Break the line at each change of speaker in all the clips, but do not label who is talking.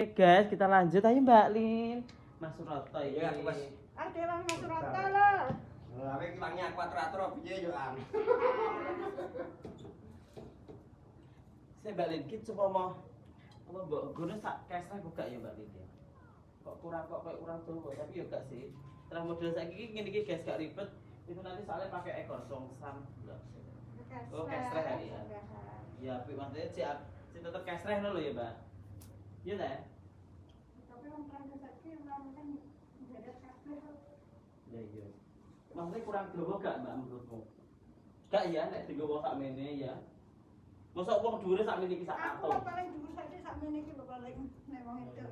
Guys, kita lanjut aja Mbak Lin. Mas Suroto
Iya, aku pas.
Ada Mas Suroto lah.
Tapi kilangnya kuatrator piye yo an.
Saya Mbak Lin ki coba mau apa mbok gune sak kesre kok gak ya Mbak Lin ya. Kok kurang kok kayak kurang tuh tapi yo gak sih. Terus model saiki ngene iki guys gak ribet. Itu nanti soalnya pakai ekor songsam. Oh, kesre ya. Ya, tapi maksudnya si tetep kesre lho ya, Mbak. Iya ta?
Tapi wong transaksi kan ada kabeh.
Ya iya. Maksudnya kurang dawa gak Mbak menurutmu? Gak ya nek digowo sakmene ya. Mosok wong dhuwure sakmene iki sak
Aku
atom.
paling dhuwur saiki sakmene iki lho paling nek wong itu.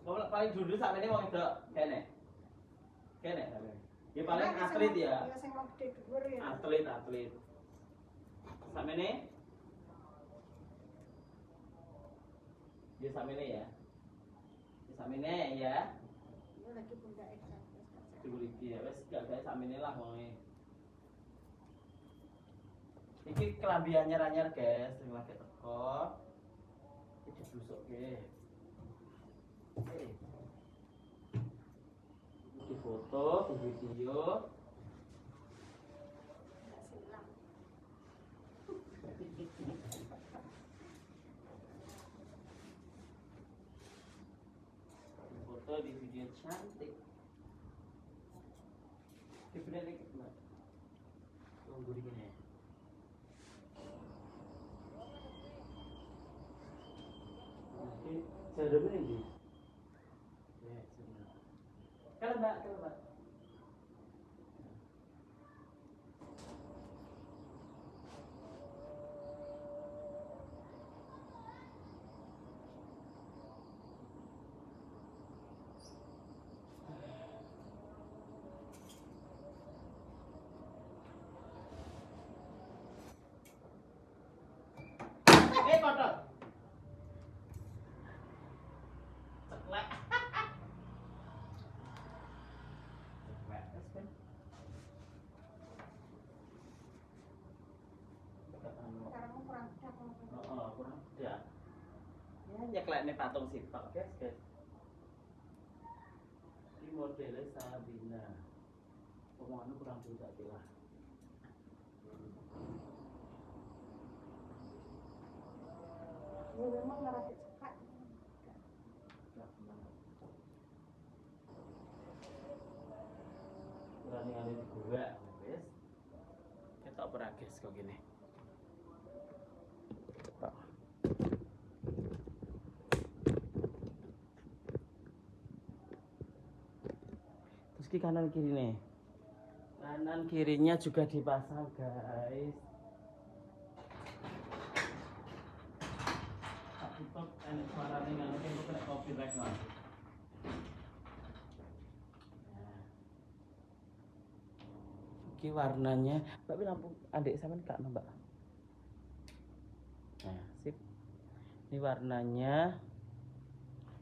Wong paling dhuwur sakmene wong edok kene. Kene sampe. Ya paling atlet ya.
Ya sing wong gede dhuwur ya.
Atlet. Sakmene? Ya sakmene ya. Ya sakmene ya.
Ya lagi pundak eksak.
Dhuwur iki ya wis gak gawe sakmene lah wonge. Iki kelambi anyar-anyar guys, sing lagi teko. Iki diblusukke. Oke. Di foto, di video.
Enggak silang.
Di foto, di video cantik. Di bener iki, Mbak. Tunggu di gini. Saya udah beli nih. Ya, sebentar. Kalau Mbak. Kotor. Ceklek. Ceklek.
Sekarang kurang dak.
Oh, kurang ya. Ya nyeklekne patung sitok, guys. Ini modelnya Sabina. Omongannya kurang juga lah.
Ya memang ngerasa cekat.
Berani kali gua, guys. Kita opera guys kok gini. Cepat. Terus ki kanan kiri nih. Kanan kirinya juga dipasang guys. Tutup enak suaranya nggak mungkin gue kena copyright mas. Ini warnanya, mbak lampu adik sama kak mbak. Nah sip. Ini warnanya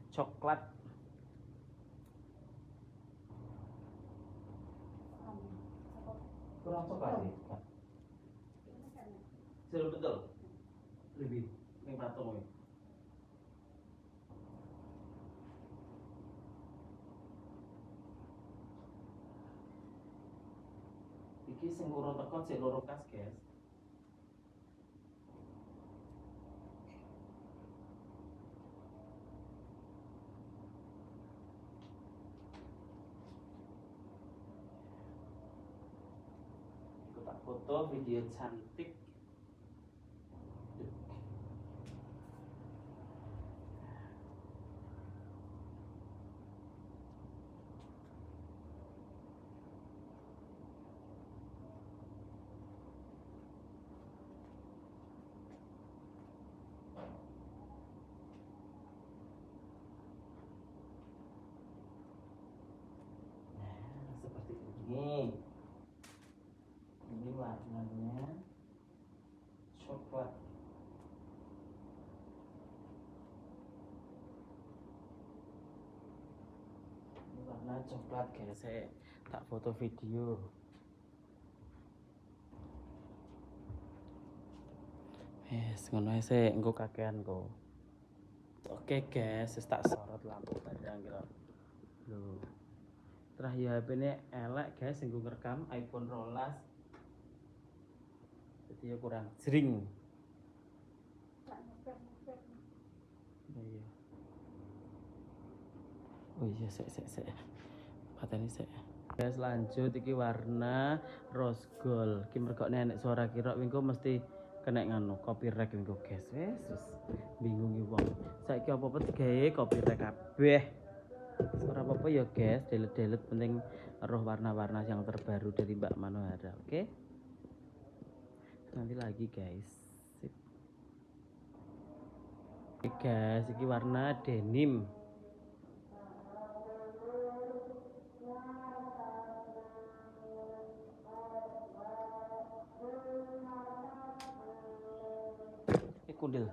coklat. Kurang coklat sih kak. Sudah betul. Lebih ini patung ini. Iki sing urung teko sik loro kas, guys. Iku tak foto video cantik. Seperti ini. Ini warnanya coklat. Ini warna coklat guys. Saya tak foto video. Ngono ae sik engko kakean kok. Oke guys, wis tak sorot lampu padang kira. Lho. Terus ya HP ini elek guys, sing ngerekam iPhone 12. Jadi ya kurang jering.
Tak ngepet-ngepet.
Iya. Oh iya, sik. Pateni sik. Guys, lanjut iki warna rose gold. Ki mergo nenek suara kira wingko mesti kena nganu copyright wingko guys. Wes bingung iki wong. Saiki apa-apa digawe copyright kabeh. Ora apa-apa ya guys, delete penting roh warna-warna yang terbaru dari Mbak Manohara, oke? Nanti lagi guys. Sip. Oke guys, iki warna denim. Kundil.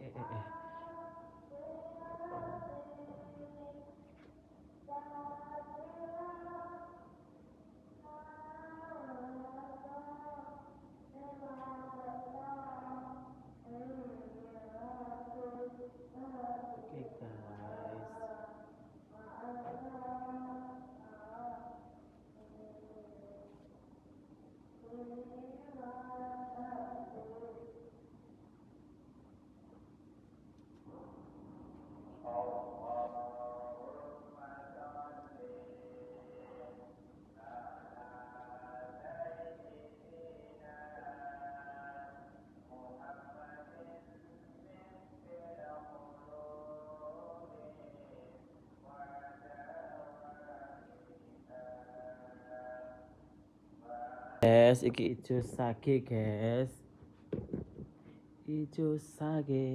Oke guys. Guys, iki ijo sage guys. Ijo sage.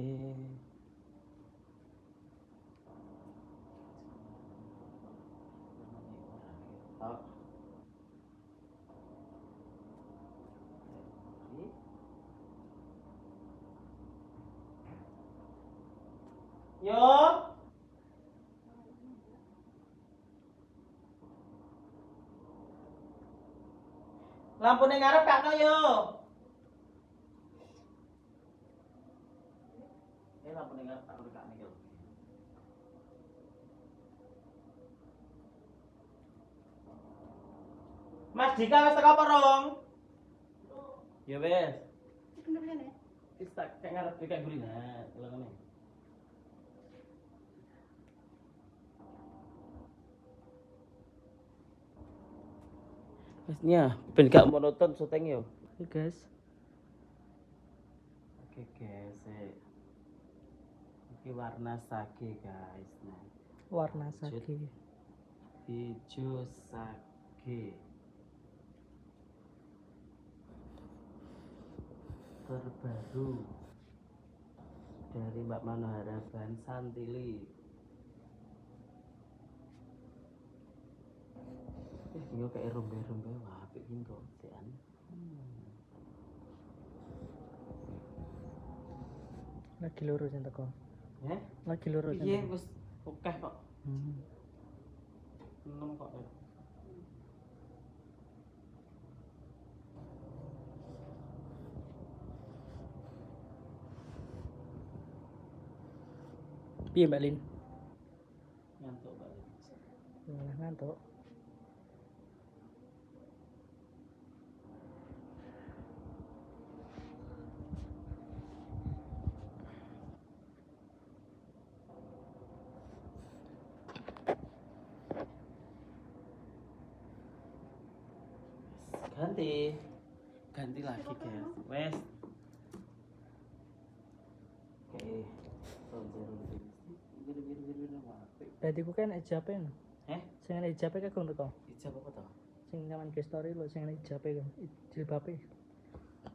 Yo. Lampu ning ngarep kakno yo. Lampu ning ngarep aku kakne yo. Mas Dika wis teko apa rong? Ya wis.
Bener kan ya?
Wis tak kayak ngarep kayak gurih nah, kalau ngene. Wesnya ben gak monoton syuting yo. Oke guys. Oke guys. Iki warna sage guys. Nah,
Warna sage.
hijau sage. Terbaru dari Mbak Manohara Ban Santili. Ini kayak rombe-rombe wah apik gitu sean.
Lagi loro sing teko. Lagi loro sing
Iya
teko.
wis akeh kok. 6 kok.
Piye Mbak Lin?
Ngantuk balik.
Malah ngantuk.
Ganti lagi guys. Wes. Oke.
Tadi ku kan ijape no. Sing ana ijape ka ngono to.
Ijab apa to?
Sing nyaman ke story lo sing ana ijape kan. Jilbabe.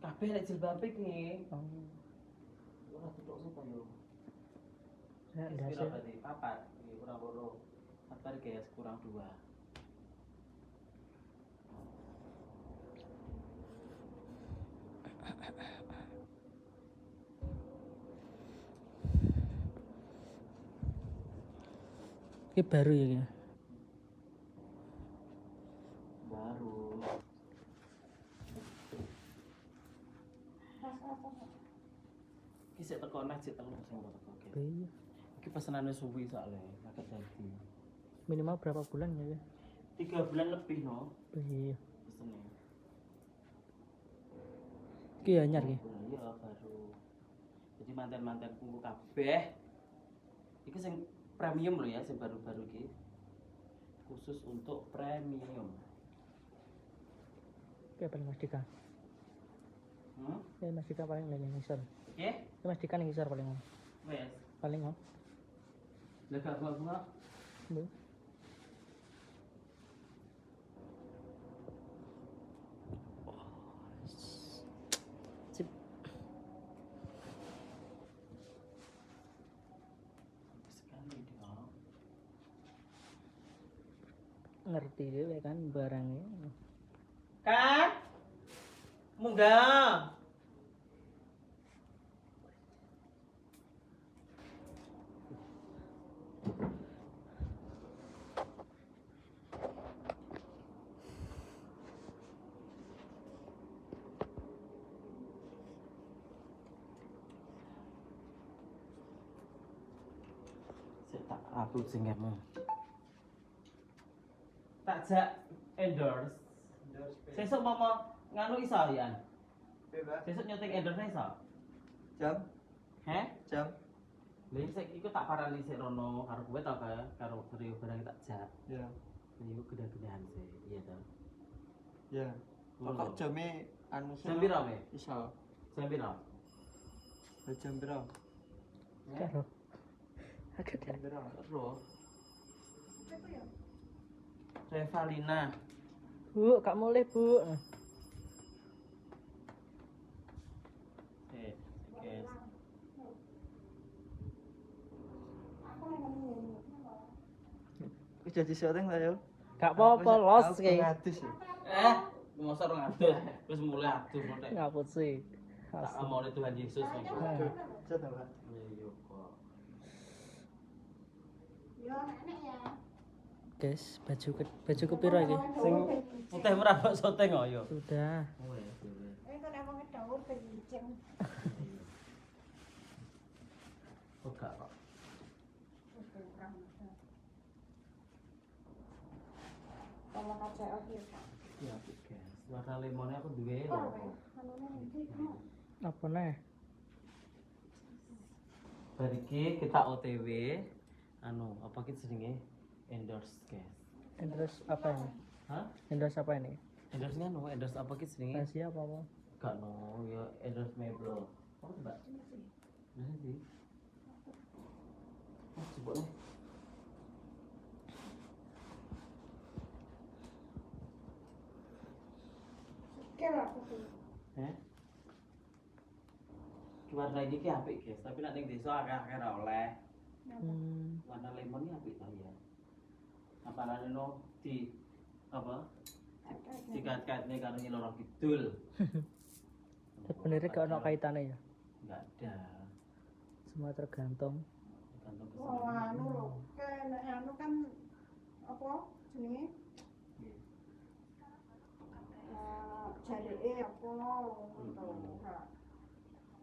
Kabeh lek jilbabe ki.
Oh.
Ora tutuk sapa yo.
Ya
Pira
ndase.
berarti? Papat. Iki kurang 2. Sabar guys, kurang 2.
Ini baru ya ini.
Baru. Iki sik teko nek sik teko sing teko.
Iya.
Iki pesenane suwi soalnya, agak dadi.
Minimal berapa bulan ya?
3 bulan lebih no
Iya.
pesennya.
Iki anyar iki.
Iya baru. Jadi manten-manten kuku kabeh. Iki sing premium loh ya, sing baru-baru iki. Khusus untuk premium.
Kayak paling Mas Dika.
Hmm?
Ya Mas Dika paling lain ngisor.
Oke?
Ya Mas Dika ngisor paling.
Wes.
Paling on.
Lah gak bunga-bunga.
Bu. Sip.
Sekali dia.
Ngerti deh kan barangnya.
Kan? Munggah. Sik tak upload sing kamu. Tak jak endorse. Sesuk mau nganu iso ya.
Bebas.
Sesuk nyuting endorse iso.
Jam,
Heh?
jam.
Lha sik iku tak parani sik rono karo kowe ta kae karo Rio barang tak jak.
Ya,
Iku gede-gedean sih, iya ta.
ya. Pokok jamnya anu sih.
Jam piro, Me?
Iso.
Jam piro?
Jam piro?
Karo. Agak
Jam piro?
Ro.
Itu ya.
Revalina.
Bu, Kak mulai Bu.
Guys.
Aku lagi ngomong.
Wis jadi syuting ta yo?
Gak apa-apa los kayak.
Ngatus ya.
Mosok ora ngadus. Wis mulai adus motek.
Ngaput sih.
Tak amone Tuhan Yesus nek.
Cet ta, Pak?
Iya kok.
Ya, enak ya.
Guys, baju kepiro iki?
Sing putih merah kok syuting kok yo.
Sudah.
Oh ya, sudah.
Itu nek wong dawuh kenceng.
Oh gak kok.
Kalau kaca oke.
Iya, guys. Warna lemonnya aku duwe
Oh,
lho.
anune ndi?
Apa nih?
Bariki kita OTW anu apa ki jenenge endorse guys.
Endorse apa ini?
Hah?
Endorse apa ini?
Endorse anu, endorse apa ki jenenge?
Rahasia apa apa?
Gak no, ya endorse Mebel. Apa tuh, Mbak? Mana sih? Oh, coba nih.
Oke lah aku.
Warna ini ki apik guys, tapi nek ning desa akeh-akeh ra oleh. Warna lemon ini apik ta ya. Apalane no di apa? Dikat-katne karo Nyiloro Kidul.
Sebenarnya gak ada kaitannya ya.
Enggak ada.
Semua tergantung.
Tergantung ke
Oh, anu lho. Kayak anu kan apa jenenge? Jareke apa gitu.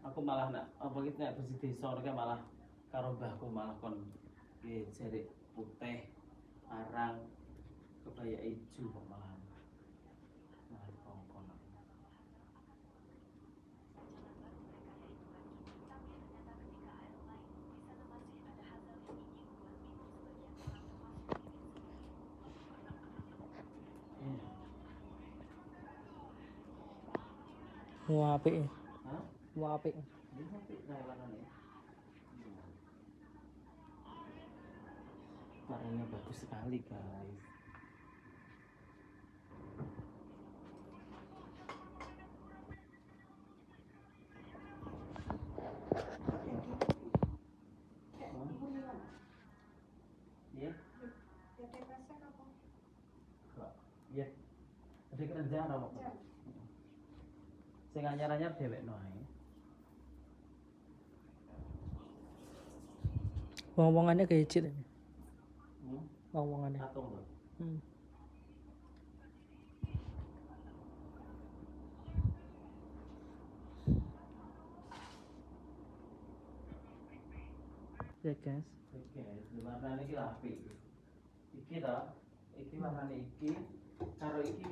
Aku malah nak apa gitu nek bersih desa nek malah karo mbahku malah kon nggih jerik putih arang kebaya ijo kok malah kongkon.
Mau apik ya?
Hah?
Mau apik.
Ini apik kae warnane. Warnanya bagus sekali guys. Iya? Kok? Iya. Ada kerja apa kok? Sing anyar-anyar dhewekno ae.
Ngomong-ngomongannya kayak cit.
Hmm?
ngomongane.
Patung lho.
Hmm. Ya guys,
Oke, warnane iki apik. Iki to, iki warnane iki karo iki.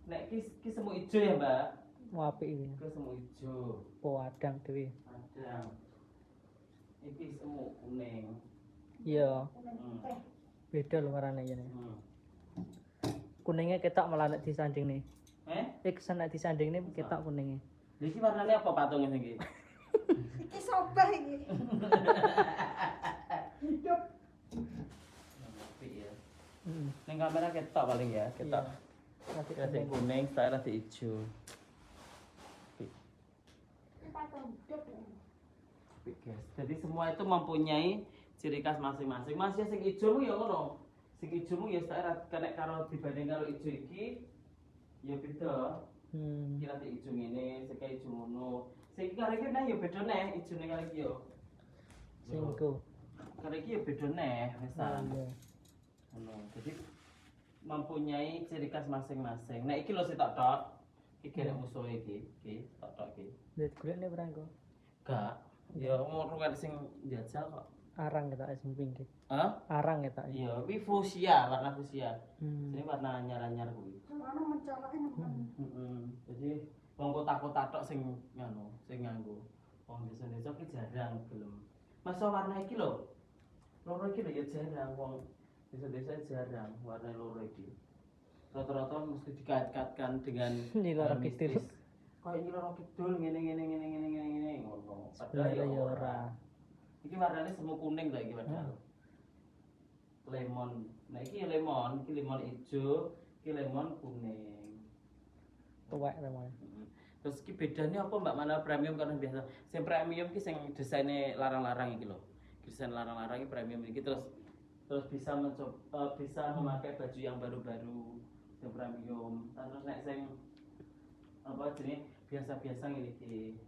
Nek iki semu ijo ya, Mbak.
mau apik iki.
Iki semu ijo.
Padang dhewe.
Padang. Iki semu kuning.
Iya,
Hmm.
beda lho warnane ya.
Hmm.
Kuningnya ketok malah nek disanding nih.
Eh?
Nek disanding nih ketok kuningnya.
Lha iki warnane apa patungnya iki?
Iki sobah iki. Hidup.
Apik ya.
Heeh.
Ning kamera ketok paling ya, ketok.
Nanti
Rada kuning, saya rada ijo.
Iki patung hidup.
Apik, guys. Jadi semua itu mempunyai ciri khas masing-masing. Masih sing ijomu ya ngono. Sing ijomu ya saya kena karo dibanding karo ijo iki ya beda. Iki rada ijo ngene, sing ijo ngono. Sing karo iki nah ya beda neh, ijone karo iki yo.
singko.
Karo iki ya beda neh, wisan.
Iya.
Ngono. Jadi mempunyai ciri khas masing-masing. Nah iki lho sing tok tok. Iki nek musuh iki tok tok iki.
Lihat kulit nih berang kok.
Gak. Ya ngono sing njajal kok.
Arang kita sing pinggir.
Hah?
Arang kita.
Iya, kuwi fuchsia, warna fuchsia.
Hmm.
Ini warna anyar-anyar kuwi.
Soalnya mencoloknya nang
Heeh. Jadi wong kota-kota tok sing ngono, sing nganggo. Wong desa-desa ki jarang gelem. Masa warna iki lho. Loro iki lho ya jarang wong desa-desa jarang warna loro iki. Rata-rata mesti dikait-kaitkan dengan
Ini loro
mistis.
kidul.
Kayak iki loro kidul ngene ngono.
Sebenarnya ya ora.
Iki warnane semu kuning lho iki padahal. Lemon. Nah iki lemon ijo, iki lemon kuning.
Tuwek namanya.
Terus iki bedane apa Mbak Mana premium karo biasa? Sing premium iki sing desaine larang-larang iki lho. Desain larang-larang iki premium iki terus bisa bisa memakai baju yang baru-baru yang premium. Terus nek sing apa jenenge biasa-biasa ngene iki.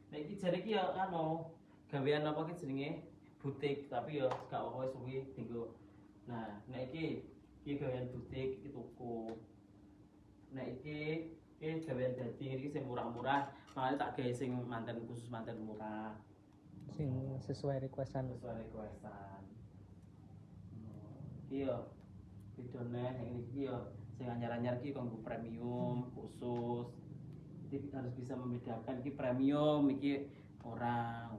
Nek iki jare iki ya anu gawean apa ki jenenge butik tapi ya gak apa-apa suwi dienggo. Nah, nek iki gawean butik iki tuku. Nek iki gawean dadi iki sing murah-murah, makane tak gawe sing manten khusus manten murah.
Sing sesuai requestan.
Sesuai requestan. Iki yo bedone nek iki yo sing anyar-anyar iki kanggo premium khusus. Jadi harus bisa membedakan iki premium, iki orang.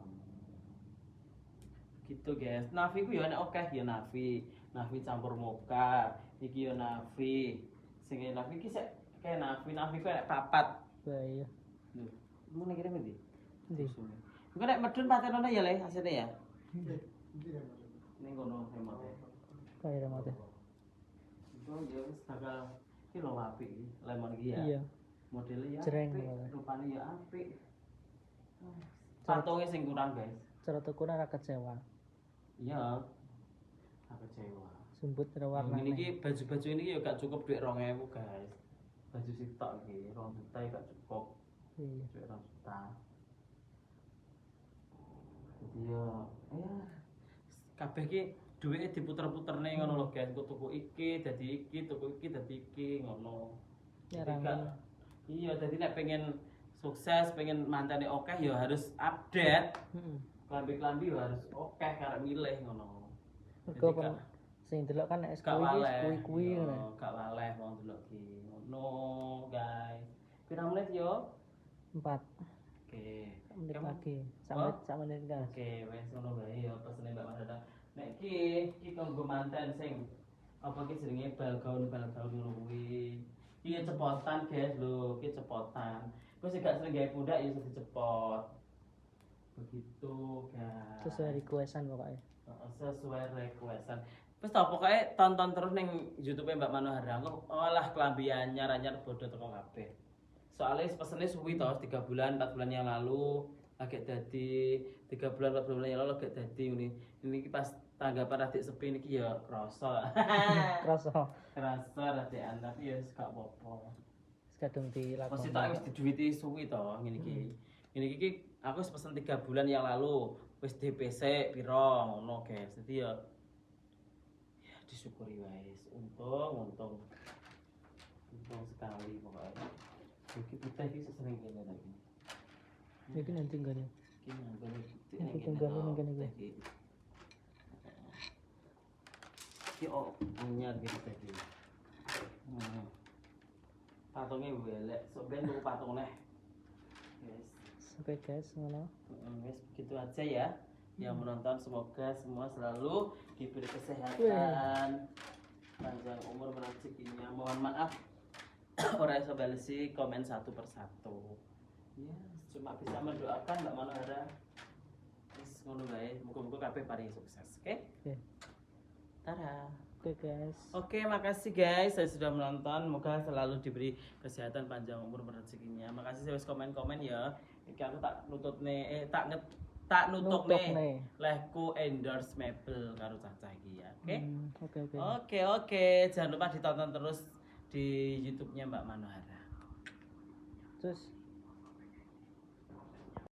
Gitu guys. Navi ku ya nek akeh ya Navi. Navi campur mocha. Iki ya Navi. Sing Navi iki sik kayak Navi ku nek papat.
Bahaya.
Lho, mau nek kene ndi?
Ndi?
Engko nek medun patenane ya le asine ya. Ning kono remote.
Kayak remote.
Itu ya wis bakal iki lho apik iki, lemon iki ya.
Iya.
Modelnya ya
Jreng
apik,
malah.
rupane ya apik. Patunge sing kurang, guys.
Cara tuku ora kecewa.
Iya. Aku kecewa.
Sumbut karo warna.
Ini iki baju-baju ini ya gak cukup duit 2.000, guys. Baju sitok iki 2 juta ya gak cukup.
Iya.
Duit 2 juta. Jadi ya kabeh iki duwike diputer-puterne ngono lho, guys. Engko tuku iki dadi iki, tuku iki dadi iki ngono.
Ya
Jadi
rangin.
iya, jadi nek pengen sukses, pengen mantane oke ya harus update.
Heeh.
Klambi-klambi ya harus oke karek milih ngono.
Mergo pen sing delok kan nek
Gak
kuwi
waleh.
kuwi
Iya,
ngono.
gak waleh wong delok iki. Ngono, guys. Pirang menit yo?
4
Oke.
menit
Kamu-
lagi.
Oh?
Sak menit guys.
Oke, wes ngono bae ya pesene Mbak Mas. Nek iki kanggo manten sing apa ki jenenge balgaun ngono kuwi. Iki ya cepotan, guys, lho, iki cepotan. Kok sing gak sering gawe pundak ya iso dicepot. Begitu, guys.
Sesuai requestan pokoknya.
Sesuai requestan. Wis ta pokoke tonton terus ning YouTube Mbak Mano Harang. Olah klambi anyar-anyar bodo teko kabeh. Soalnya pesene suwi to, 3 bulan, 4 bulan yang lalu agak dadi 3 bulan 4 bulan yang lalu agak dadi ngene. Ini pas tanggapan adik sepi niki ya krasa.
Krasa
Krasa radikan tapi ya gak apa-apa.
kadung dilakoni.
Mesti tak wis diduwiti suwi to ngene iki. Ngene iki aku wis pesen 3 bulan yang lalu, wis DPC piro ngono, guys. Jadi ya disyukuri wae. Untung sekali pokoknya. Iki putih iki sesering kene lagi.
Iki nanti enggak nih.
Iki nang
Iki tinggal ning kene iki.
Iki anyar gitu tadi. Patungnya welek, sok ben tuku patung neh. Guys.
Oke guys, ngono.
Guys, begitu aja ya. Yang menonton semoga semua selalu diberi kesehatan, panjang umur rezekinya. Mohon maaf orang iso balesi komen satu persatu. Ya, cuma bisa mendoakan Mbak Manohara. Wis ngono bae. Muga-muga kabeh paring sukses, oke?
Oke.
Tada.
Oke guys.
Oke, makasih guys saya sudah menonton. Semoga selalu diberi kesehatan, panjang umur, rezekinya. Makasih saya wis komen-komen ya. Iki aku tak nutup nih, tak nutup nih. Lehku endorse Mebel karo Caca iki ya. Oke. Oke. Jangan lupa ditonton terus di YouTube-nya Mbak Manohara.
Terus